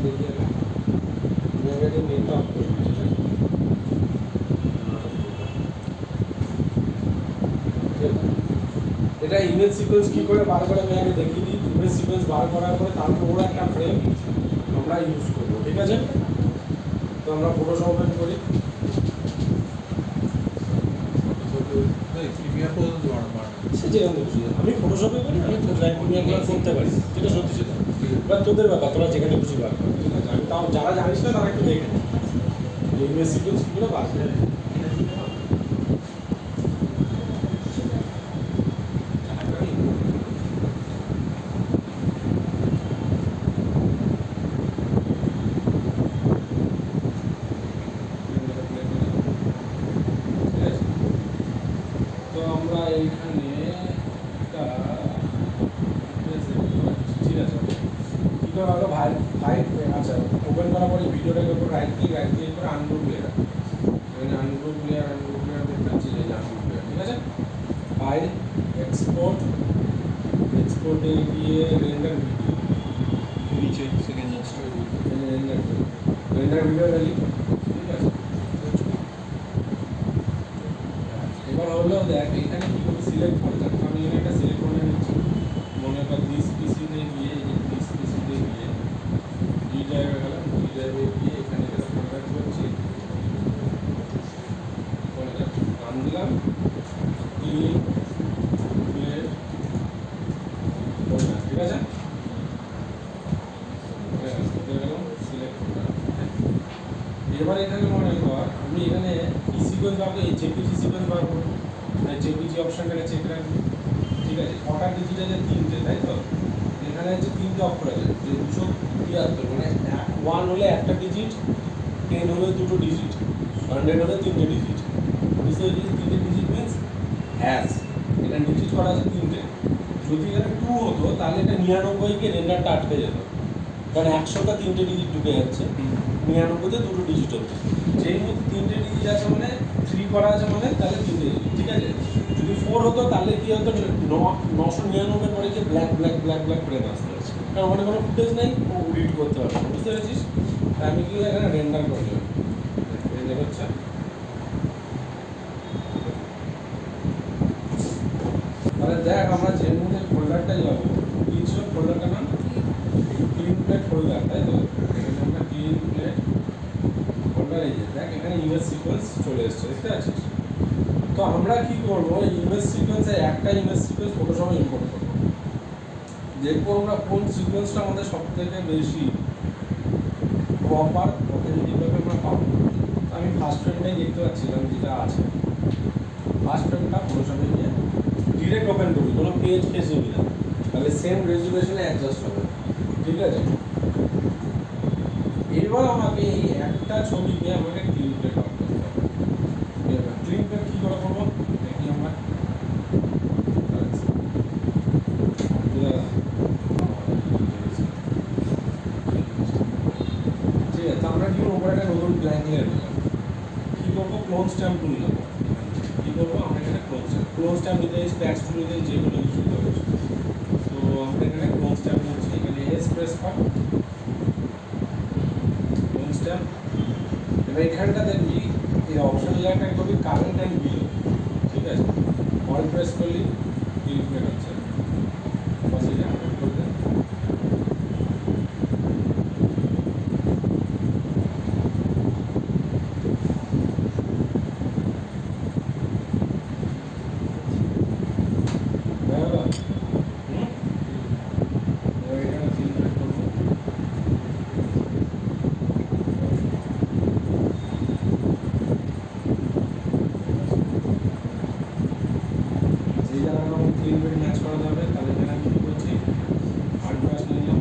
দেখিয়ে আমি আগে নেটটা অফ করে দিচ্ছি। এটা ইমেজ সিকোয়েন্স কী করে বার করে আমি আগে দেখিয়ে দিই। ইমেজ সিকোয়েন্স বার করার পরে তারপর ওরা একটা ফ্রেম আমরা ইউজ করবো, ঠিক আছে? তো আমরা ফটোশপ ওপেন করি। সে যেখানে খুশি আমি ফটোশপে করি, আমি প্রিমিয়ারগুলো করতে পারি, যেটা সত্যি সেটা। এবার তোদের ব্যাপার, তোরা যেখানে খুশি বার কর, ঠিক আছে? আমি তাও যারা জানিস না তারা একটু দেখে ইমেজ সিকোয়েন্স কী করে বার করে। তো আমরা এইখানে একটা ঠিক আছে কী করে হলো ভাই আচ্ছা ওপেন করার পরে ভিডিওটাকে উপর রাইট ক্লিক করে আনগ্রুপ লেয়ার, এখানে আনগ্রুপ লেয়ার দেখতে পাচ্ছি যে আনগ্রুপ লেয়ার, ঠিক আছে? ফাইল এক্সপোর্টে গিয়ে রেন্ডার ভিডিও নিচে সেকেন্ড রেন্ডার ভিডিও রেডি, ঠিক আছে? এবার হলো দেখ এখানে কী করে সিলেক্ট করে দেখ, আমি এখানে একটা সিলেক্ট করে নিচ্ছি। মনে কর দিস পিসিতে গিয়ে দিস পিসিতে গিয়ে ডি ড্রাইভে গেলাম, ডি ড্রাইভে গিয়ে এখানে একটা ফরম্যাট করছি, নাম দিলাম ক্লিন প্লেট ফরম্যাট, ঠিক আছে? গেলাম সিলেক্ট করলাম। এবার এখানে মনে কর আমি এখানে কি সিকোয়েন্স পাবো, এই জেপিজি সিকোয়েন্স বার করবো, জেপিজি অপশানটাকে চেক রাখবি, ঠিক আছে? কটা ডিজিট আছে? 3টে, তাই তো? এখানে হচ্ছে 3টে অক্ষর আছে, যে 273, মানে 1 হলে একটা ডিজিট, 10 হলে 2টো ডিজিট, 100 হলে 3টে ডিজিট। বুঝতে পেরেছিস? 3টে ডিজিট মিনস হ্যাশ, এটা ডিজিট করা আছে 3টে। যদি এখানে 2 হতো তাহলে এটা 99কে রেন্ডারটা আটকে যেত, কারণ 100টা 3টে ডিজিট ঢুকে যাচ্ছে, 99তে 2টো ডিজিট হচ্ছে। যেই মধ্যে 3টে ডিজিট আছে মানে 3 করা আছে মানে তাহলে 3টে ডিজিট, ঠিক আছে? যদি 4 হতো তাহলে কি হতো, 999 পরে যে ব্ল্যাক করে আসতে হচ্ছে, কারণ ওখানে কোনো ফুটেজ নেই, ও রিড করতে পারবে না। বুঝতে পেরেছিস? আমি কি এখানে রেন্ডার করে দেবো, রেন্ডার হচ্ছে। তাহলে দেখ আমরা যে মধ্যে ফোল্ডারটা যাবো, কি ছিল ফোল্ডারটার নাম? ক্লিন প্লেট ফোল্ডার, তাই তো? এখানে আমরা ক্লিন প্লেট ফোল্ডার, এই যে দেখ এখানে ইমেজ সিকোয়েন্স চলে এসছে, দেখতে পাচ্ছিস? তো আমরা কি করবো, ইমেজ সিকোয়েন্সে একটা ইমেজ সিকোয়েন্স ফটোশপে ইম্পোর্ট করবো। দেখবো আমরা কোন সিকোয়েন্সটা আমাদের সব থেকে বেশি প্রপার অথেন্টিকভাবে আমরা পাবো। আমি ফার্স্ট ফ্রেমটাই দেখতে পাচ্ছিলাম যেটা আছে, ফার্স্ট ফ্রেমটা ফটোশপে নিয়ে ডিরেক্ট ওপেন করবি, কোনো পেজ নিবি না, তাহলে সেম রেজুলেশনে অ্যাডজাস্ট হবে, ঠিক আছে? এবার আমাকে এই একটা ছবিকে আমাকে ক্লিন প্লেট আউট করতে হবে। ক্লিন প্লেট কী করে করবো দেখি আমরা। ঠিক আছে, আমরা কি ওপরে একটা নতুন ব্ল্যাঙ্ক লেয়ার দিলাম। কী করবো, ক্লোন স্ট্যাম্প টুল নেবো। কী করবো, আমরা এখানে ক্লোন স্ট্যাম্প নিতে স্প্যাক্স টুল নিতে যে কোনো কিছু দিতে হবে। তো আমরা এখানে ক্লোন স্ট্যাম্প নিচ্ছি, এখানে এস প্রেস কর, ক্লোন স্ট্যাম্প। এবার এখানটা দেখবি এই অপশন জায়গাটা করবি কারেন্ট অ্যান্ড বিলো, ঠিক আছে? অল প্রেস করলি ক্লিক প্লেট হচ্ছে, বাস এটা আপলোড করে দেন। এখানে ক্লিক প্লেট করবো, যেই জায়গাটা আমাকে ক্লিন প্লেট ম্যাচ করা যাবে তাহলে এখানে আমি কী করছি, আর্ট ব্রাশ নিলাম,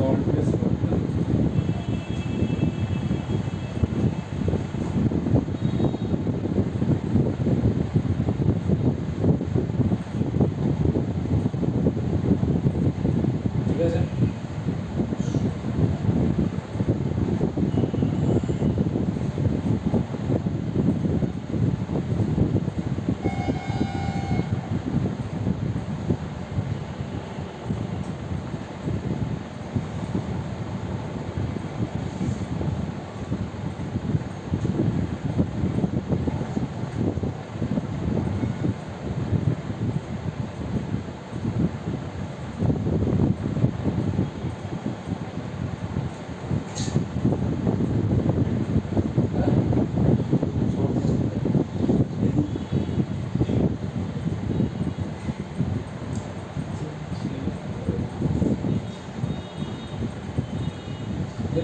অল প্রেস করলাম, ঠিক আছে?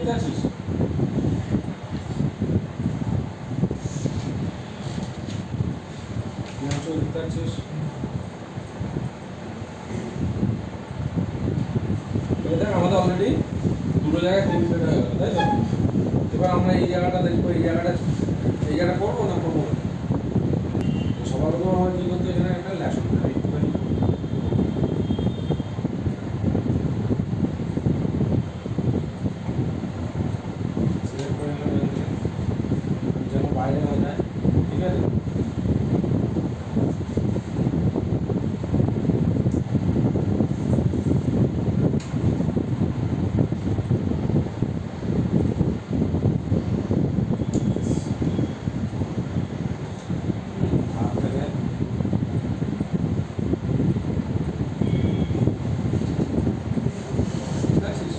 দেখতে পাচ্ছিস? দেখতে পাচ্ছিস? দেখ আমাদের অলরেডি দুটো জায়গায় 3 প্লেট হয়ে গেল, তাই তো? এবার আমরা এই জায়গাটা দেখবো, এই জায়গাটা করবো না করবো না? সবার প্রথম আমার কি করতে এখানে একটা ল্যাশন একটুখানি সিলেক্ট করে নিলাম এখানে, যেন বাইরে না যায়, ঠিক আছে? হাত থেকে ঠিক আছিস?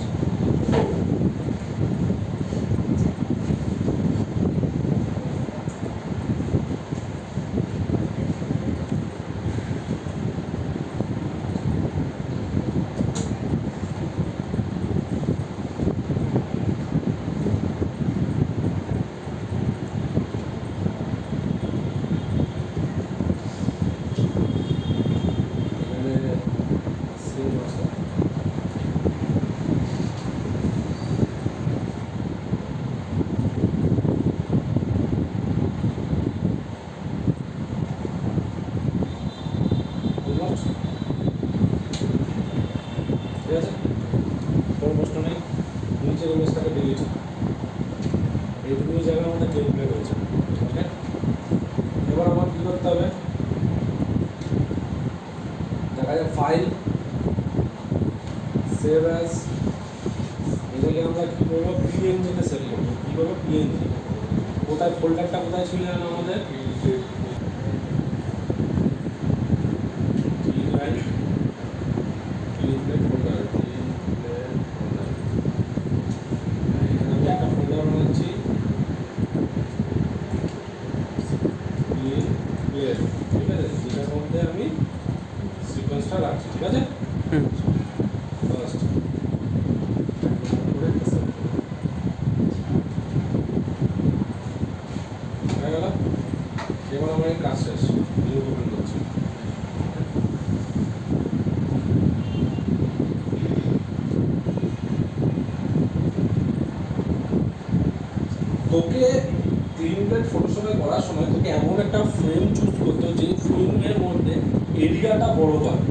এখানে সেম আছে। বুঝলাম? ঠিক আছে, কোনো প্রশ্ন নেই। নিচের ইমেজটাকে ডিলিট, এইটুকু জায়গার মধ্যে গেম প্লে রয়েছে। ওকে, এবার আমার কী করতে হবে? দেখা যায় ফাইল, সেভ অ্যাজ, এটাকে আমরা কী করবো? পিএনজিতে সেভ করবো। কী করবো? পিএনজি। কোথায় ফোল্ডারটা কোথায় ছিল যেন আমাদের? ফোল্ডার, এখানে আমি একটা ফোল্ডার বানাচ্ছি, ঠিক আছে? যেটার মধ্যে আমি সিকোয়েন্সটা রাখছি, ঠিক আছে? ফার্স্ট হয়ে গেল। এবার আমার এই কাজ শেষ, নিউ ওপেন করছি। তোকে ক্লিন প্লেট ফটোশপে করার সময় তোকে এমন একটা ফ্রেম চুজ করতে হবে যে ফ্রেমের মধ্যে এরিয়াটা বড় হয়,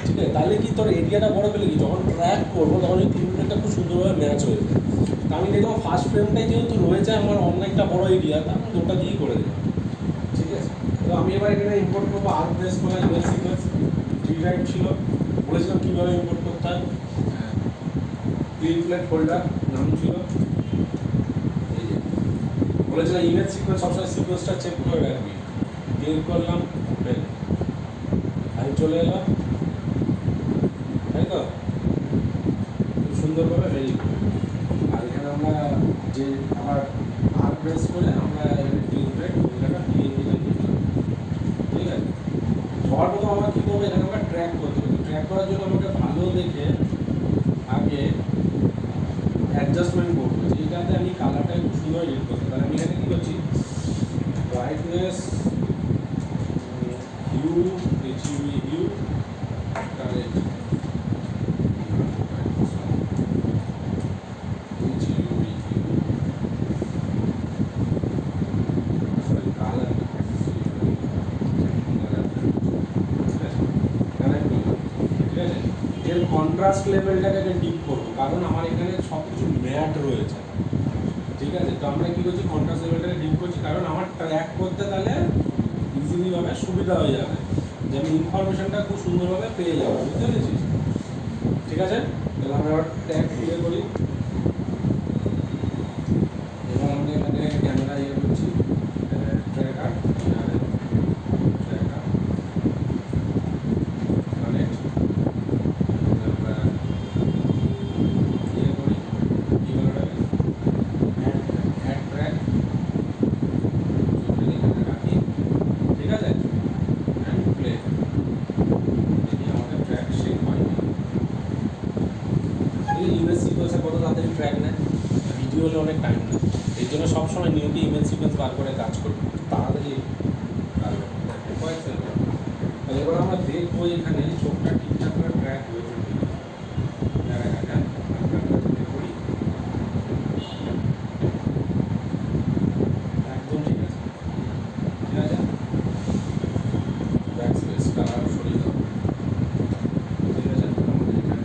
ঠিক আছে? তাহলে কি তোর এরিয়াটা বড় পেলে কি যখন ট্র্যাক করবো তখন ওই ক্লিন প্লেটটা খুব সুন্দরভাবে ম্যাচ হয়ে যাবে। তা আমি দেখলাম ফার্স্ট ফ্রেমটাই যেহেতু রয়েছে আমার অনেকটা বড় এরিয়া, তা আমি ওটা দিয়েই করে দিলাম, ঠিক আছে? তো আমি এবার এখানে ইম্পোর্ট করবো আর প্রেস করে ইমেজ সিকোয়েন্স, ডিরাইভ ছিল, বলেছিলাম কীভাবে ইম্পোর্ট করতে হয়। ক্লিন প্লেট ফোল্ডার নাম ছিল, এই যে বলেছিলাম ইমেজ সিকোয়েন্স সবসময় সিকোয়েন্সটা চেক করে রাখবি। ক্লিক করলাম, ওপেন, আমি চলে এলাম, তাই তো? খুব সুন্দরভাবে রেডি। আর এখানে আমরা যে আবার আর প্রেস করে আমরা ক্লিন প্লেট ফোল্ডারটা পিএনজিটা নিলাম, ঠিক আছে? সবার প্রথম আমার কী করবো? এখানে আমরা ট্র্যাক করতে হবে। ট্র্যাক করার জন্য আমাকে ভালো দেখে আগে অ্যাডজাস্টমেন্ট করবো, যেটাতে আমি কালারটা একটু সুন্দর এডিট করতে। তাহলে আমি এখানে কী করছি? Brightness hue, H U E hue, correct H U E hue, sorry colour, correct, ঠিক আছে? এর কন্ট্রাস্ট লেভেলটাকে ডিপ করবো, কারণ আমার এখানে সব কিছু ম্যাট রয়েছে, ঠিক আছে? তো আমরা কী করছি? কন্ট্রাস্ট লেভেলটাকে ডিপ করছি, কারণ আমার ট্র্যাক করতে তাহলে ইজিলিভাবে সুবিধা হয়ে যাবে, যে আমি ইনফরমেশনটা খুব সুন্দরভাবে পেয়ে যাবো, বুঝতে পেরেছিস? ঠিক আছে, তাহলে আমরা এবার ট্র্যাক ক্লিয়ার করি। এবার আমরা এখানে ক্যামেরা ইয়ে করছি, ট্র্যাকার, ট্র্যাকার কানেক্ট, আমরা ইয়ে করি, কী বলে ওটাকে? অ্যাড ট্র্যাক, এখানে রাখি, ঠিক আছে? অ্যান্ড প্লে, দেখি আমাদের ট্র্যাক শেক হয়নি। এই ইমেজ সিকোয়েন্সের কথা অনেক টাইম নেয়। এই জন্য সবসময় নিয়মিত ইমেজ সিকোয়েন্স বার করে কাজ করবে, তাড়াতাড়ি কাজ হবে। কয়েক সেকেন্ড। তাহলে এবার আমরা দেখবো এখানে চোখটা ঠিকঠাক করে ট্র্যাক হয়েছে কিনা। জায়গাটা আমরা যদি করি একদম ঠিক আছে, ঠিক আছে। ব্যাক স্পেস কালার সরিয়ে দাও, ঠিক আছে। আমাদের এখানে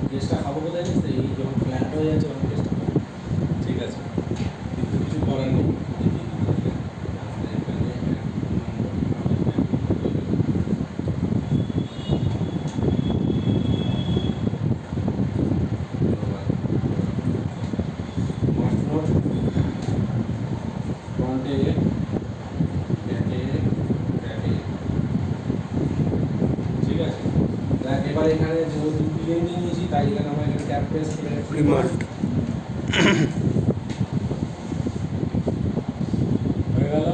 কেসটা খাবো কোথায় জানিস তো? এই যখন ফ্ল্যাট হয়ে যাচ্ছে তখন কেসটা খাবো, ঠিক আছে। কিন্তু কিছু করার নেই। আমাদের এখানে ফ্রন্টে ব্যাকে ব্যাকে, ঠিক আছে। দেখ এবার এখানে যেহেতু পিএনজি নিয়েছি তাই এখানে আমার এখানে ট্যাপ প্রেস করে রিমার্ক হয়ে গেল।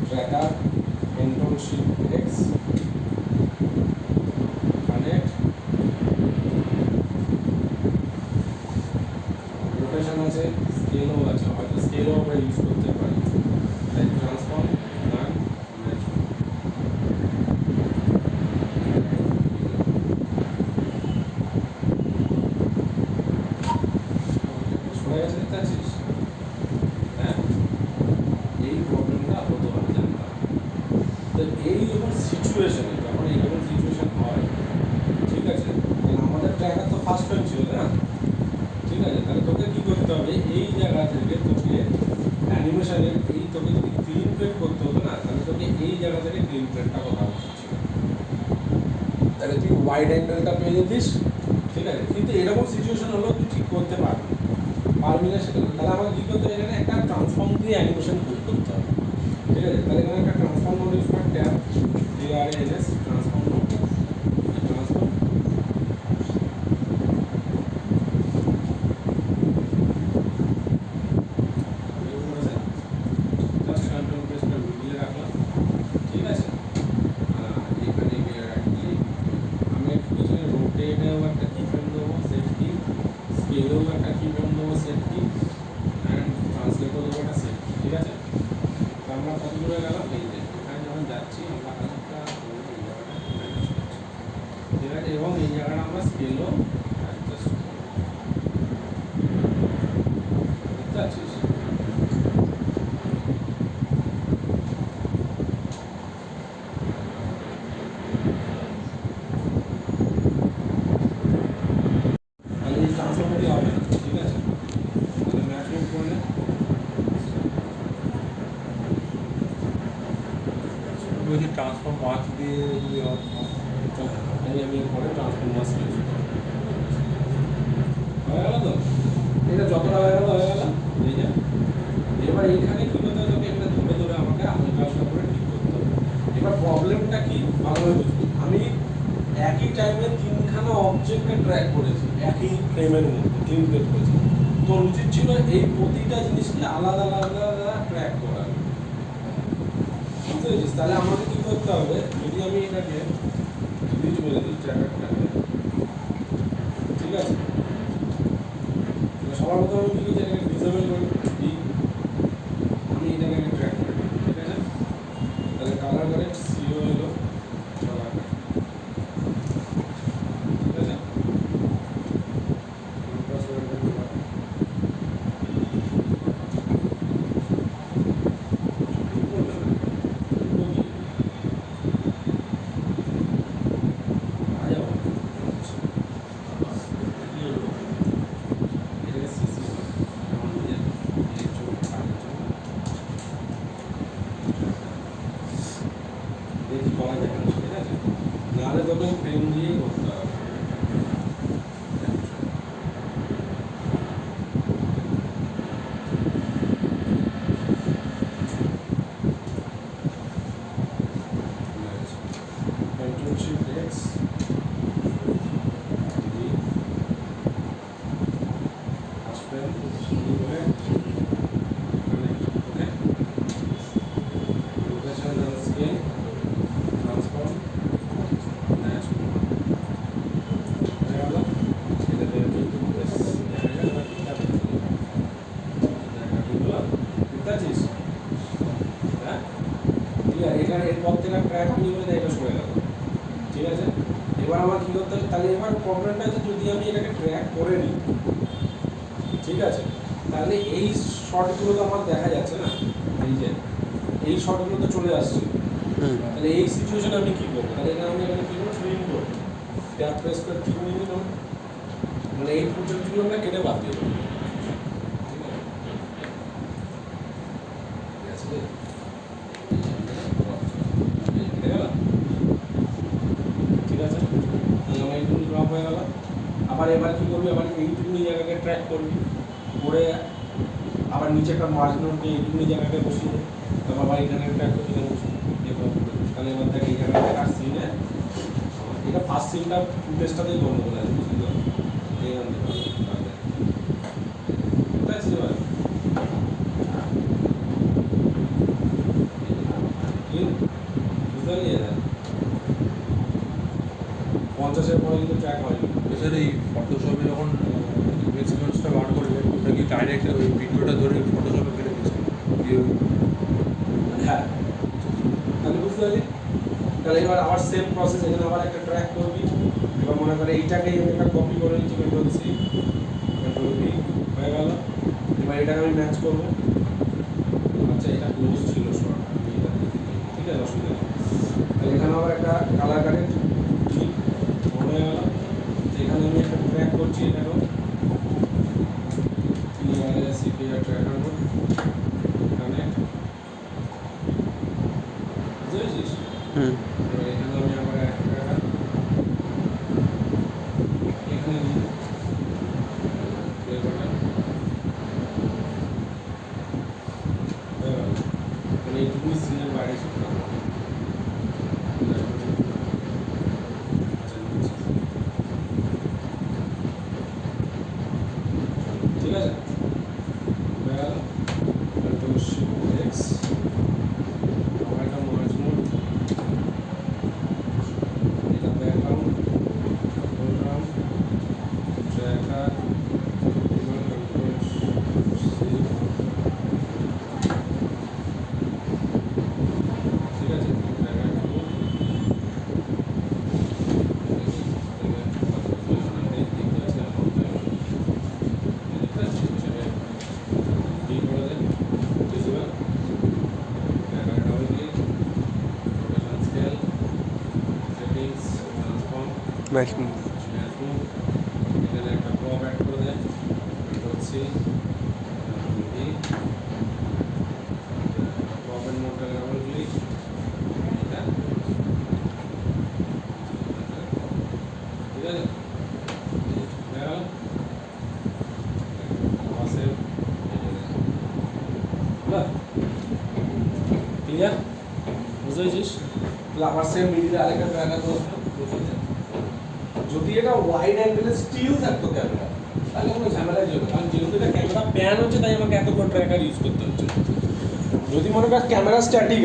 Tracker control shift x, connect, rotation আছে, স্কেলও আছে, হয়তো স্কেলও আমরা ইউজ করতে পারি। তাই ট্রান্সফর্ম নান ম্যাচ সরে গেছে, দেখতে পাচ্ছিস? হ্যাঁ, এই প্রবলেমটা হতে পারে, জানতাম। তো এই যখন সিচুয়েশনে, যখন এইরকম সিচুয়েশন হয়, ঠিক আছে, তাহলে আমাদের ট্র্যাকার তো ফার্স্ট টাইম ছিল না, ঠিক আছে। তাহলে তোকে কী করতে হবে, এই জায়গা থেকে তোকে অ্যানিমেশনের এই তোকে যদি ক্লিন প্লেট করতে হতো না, তাহলে তোকে এই জায়গা থেকে ক্লিন প্লেটটা করা উচিত ছিল। তাহলে তুই ওয়াইড অ্যাঙ্গেলটা পেয়ে যেতিস, ঠিক আছে। কিন্তু এরকম সিচুয়েশন হলেও তুই ঠিক করতে পারবি না সেটা। তাহলে আমাকে কী করতে হবে, এখানে একটা ট্রান্সফর্ম দিয়ে অ্যানিমেশন করতে হবে, ঠিক আছে। তাহলে এখানে একটা ট্রান্সফর্ম নোড ইউজ করে tab TRANS transform node, transform just control press করে মিডিয়ে রাখলাম, ঠিক আছে। এখানে গিয়ে রাখি আমি একটু পিছনে রোটেটেও একটা কি ফ্রেম দেবো, সেট কি, স্কেলেও একটা কি ফ্রেম দেবো, সেট কি, অ্যান্ড ট্রান্সলেটও দেবো একটা সেট কি, ঠিক আছে। তো আমরা কত দূরে গেলাম, এই যে এখানে যখন যাচ্ছি আমরা হালকা এই জায়গাটা ম্যানেজ করছি, ঠিক আছে। এবং এই জায়গাটা আমরা স্কেলও অ্যাডজাস্ট করবো, বুঝতে পারছিস? তাহলে এই ট্রান্সফর্মটি হবে না, ঠিক আছে। তাহলে ম্যাচ মুভ করলে বলছি ট্রান্সফর্ম মার্কস দিয়ে যদি আমি পরে ট্রান্সফর্মার্স ইউজ হয়ে গেল। তো এটা যতটা হয়ে গেল এই যে। এবার এইখানে কী করতে হবে, তোকে এটা ধরে ধরে আমাকে হালকা হালকা করে ঠিক করতে হবে। এবার প্রবলেমটা কি ভালোভাবে বুঝবি। আমি একই টাইমে তিনখানা অবজেক্টকে ট্র্যাক করেছি, একই ফ্রেমের মধ্যে ক্লিন প্লেট করেছি। তোর উচিত ছিল এই প্রতিটা জিনিসকে আলাদা আলাদা আলাদা ট্র্যাক করা, বুঝতে পেরেছিস? তাহলে আমাকে কী করতে হবে, যদি আমি এটাকে ডিলিট করে দিই ট্র্যাকারটাকে, ঠিক আছে। সবার প্রথমে আমি কী করছি, এটাকে ডিসেবল করে দিই, আমি এটাকে ট্র্যাক করে দিই, ঠিক আছে। তাহলে কালার কারেক্ট সিও এলো, কালার ঠিক আছে। ট্র্যাক হয়নি বলে এটা সরে গেল, ঠিক আছে। এবার আমার কী করতে হবে, তাহলে এবার প্রবলেমটা আছে যদি আমি এটাকে ট্র্যাক করে নিই, ঠিক আছে, তাহলে এই শর্টগুলো তো আমার দেখা যাচ্ছে না, এই যে এই শর্টগুলো তো চলে আসছে, তাহলে এই সিচুয়েশনে আমি কী করবো, তাহলে এখানে আমি এখানে কী করবো, ট্রিম করবো, ট্যাপ প্রেস করে ট্রিম নিয়ে নিলাম, মানে এই প্রজেক্টগুলো আমরা কেটে বাদ দিয়ে দেবো, ঠিক আছে, কেটে গেল, ঠিক আছে, তাহলে আমার এইটুকু ড্রপ হয়ে গেল। আবার এবার কী করবি, আবার এইটুকুনি জায়গাকে ট্র্যাক করবি, করে আবার নিচে একটা মার্জ নোট নিয়ে এইটুকুনি জায়গাকে বসিয়ে দেয়, তারপর আবার এখানে ট্র্যাক করতে গেলে তাহলে এবার দেখ এই জায়গাটা আর সিনে এটা ফার্স্ট সিনটা ফুটেজটাতেই গন্ডগোল আছে, বুঝলি তো, এই আনতে পারবে ঠিক আছে। এবার বুঝতে পারলি, 50-এর পরে কিন্তু ট্র্যাক হয়নি। এছাড়া এই ফটোশপে যখন ইমেজ সিকোয়েন্সটা বার করলে ওটা কি ডাইরেক্ট ওই ভিডিওটা ধরে ফটোশপে ফেলে দিচ্ছে? হ্যাঁ, তাহলে বুঝতে পারলি, তাহলে এবার আবার সেম প্রসেস, এখানে আবার একটা ট্র্যাক করবি, এবার মনে করে এইটাকেই আমি একটা কপি করে নিচ্ছি, কন্ট্রোল সি কন্ট্রোল ভি হয়ে গেল। এবার এটাকে আমি ম্যাচ করবো, আচ্ছা এটা ক্লোজ ছিল শর্ট, আমি এটা দেখে নিই, ঠিক আছে, অসুবিধা নেই। তাহলে এখানে আবার একটা কালার কারেন্ট ঠিক হয়ে গেল, এখানে আমি একটা ট্র্যাক করছি, এটাকেও সিপিআর ট্র্যাক করবো, এখানে বুঝতে পেরেছিস। এবার এখানে আমি আবার একটা এখানে দিই প্লে বাটন, মানে এইটুকুই সিনের বাইরে শিখতে হবে। ঠিক আছে, হয়ে গেল, কন্ট্রোল শিফট এক্স, আমার একটা মার্জ মোড, এটা ব্যাকগ্রাউন্ড, ফোরগ্রাউন্ড, ট্র্যাকার, এবার কন্ট্রোল সি, ঠিক আছে, ট্র্যাকার টু, ম্যাশিং এখানে একটা ক্রপ অ্যাড করে দেয়, এটা হচ্ছে ক্রপের মোডটা ডাবল ক্লিক, এটা ঠিক আছে, দেখা গেল পাশে ক্লিয়ার, বুঝতে পেরেছিস। তাহলে আমার সেম মিডিলে আরেকটা ট্র্যাকার বসলো, যদি এটা ওয়াইড অ্যাঙ্গেলে স্টিল থাকতো ক্যামেরা তাহলে কোনো ঝামেলাই যাবে, কারণ যেহেতু এটা ক্যামেরা প্যান হচ্ছে তাই আমাকে এতগুলো ট্র্যাকার ইউজ করতে হচ্ছে। যদি মনে কর ক্যামেরা স্ট্যাটিক